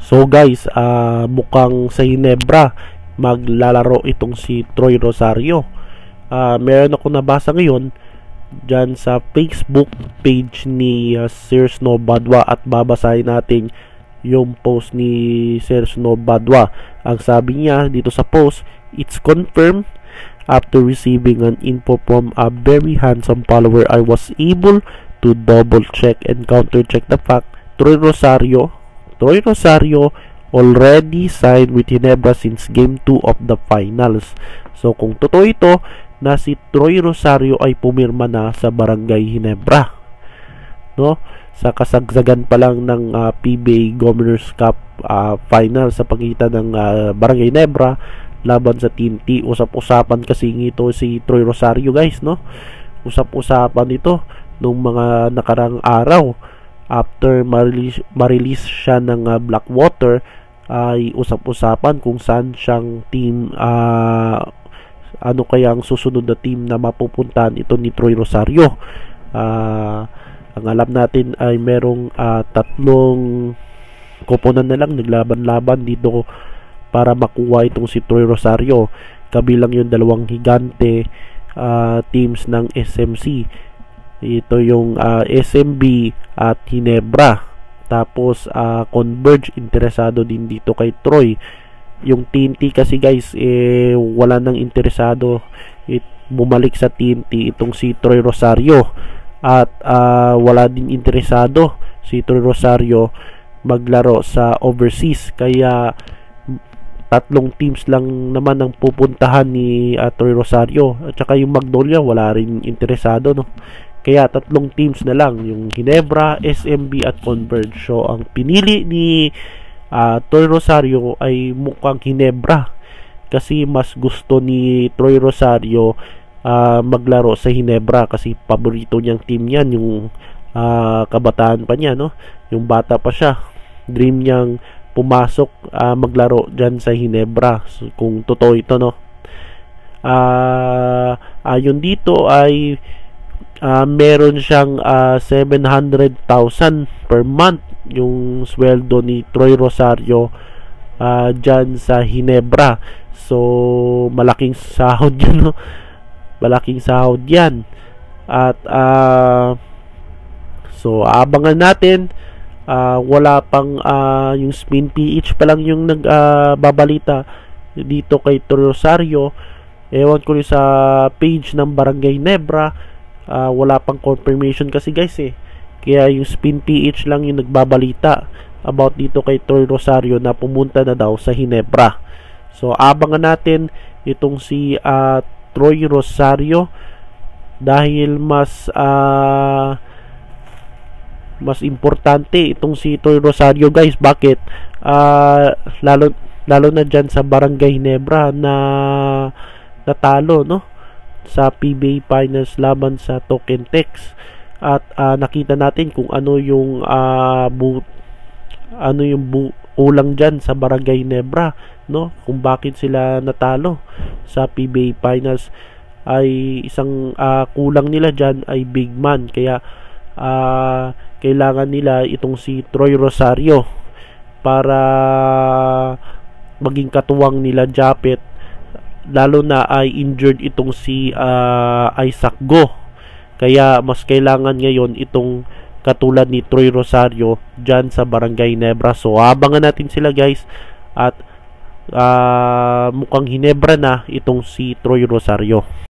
So guys, mukhang sa Ginebra maglalaro itong si Troy Rosario. Meron ako nabasa ngayon dyan sa Facebook page ni Sir Snow Badwa at babasahin natin yung post ni Sir Snow Badwa. Ang sabi niya dito sa post, "It's confirmed after receiving an info from a very handsome follower, I was able to double check and counter check the fact Troy Rosario already signed with Ginebra since game 2 of the finals." So kung totoo ito na si Troy Rosario ay pumirma na sa Barangay Ginebra, no? Sa kasagsagan pa lang ng PBA Governors Cup final sa pagitan ng Barangay Ginebra laban sa TNT. Usap-usapan kasi ito si Troy Rosario, guys, no? Usap-usapan ito nung mga nakarang araw after ma-release siya ng Blackwater. Ay usap-usapan kung saan siyang team, ano kaya ang susunod na team na mapupuntahan ito ni Troy Rosario. Ang alam natin ay merong tatlong koponan na lang naglaban-laban dito para makuha itong si Troy Rosario, kabilang yung dalawang higante teams ng SMC. Ito yung SMB at Ginebra. Tapos Converge interesado din dito kay Troy. Yung TNT kasi, guys, wala nang interesado bumalik sa TNT itong si Troy Rosario. At wala din interesado si Troy Rosario maglaro sa overseas. Kaya tatlong teams lang naman ang pupuntahan ni Troy Rosario. At saka yung Magnolia wala rin interesado, no? Kaya tatlong teams na lang, yung Ginebra, SMB at Converge. So ang pinili ni Troy Rosario ay mukhang Ginebra, kasi mas gusto ni Troy Rosario maglaro sa Ginebra kasi paborito niyang team yan. Yung kabataan pa niya, no? Yung bata pa siya, dream niyang pumasok maglaro dyan sa Ginebra. So, kung totoo ito, no? Ayon dito ay meron siyang 700,000 per month yung sweldo ni Troy Rosario dyan sa Ginebra. So malaking sahod yan, no? Malaking sahod yan. At so abangan natin. Wala pang yung Spin PH pa lang yung nagbabalita dito kay Troy Rosario. Ewan ko rin sa page ng Barangay Ginebra, wala pang confirmation kasi, guys, kaya yung Spin PH lang yung nagbabalita about dito kay Troy Rosario na pumunta na daw sa Ginebra. So abangan natin itong si Troy Rosario, dahil mas importante itong si Troy Rosario, guys. Bakit? Lalo na dyan sa Barangay Ginebra na natalo, no, sa PBA Finals laban sa Token Tex. At nakita natin kung ano yung ulang dyan sa Barangay Ginebra, no? Kung bakit sila natalo sa PBA Finals ay isang kulang nila dyan ay big man. Kaya kailangan nila itong si Troy Rosario para maging katuwang nila Japet, lalo na ay injured itong si Isaac Go. Kaya mas kailangan ngayon itong katulad ni Troy Rosario dyan sa Barangay Ginebra. So abangan natin sila, guys. At mukhang Ginebra na itong si Troy Rosario.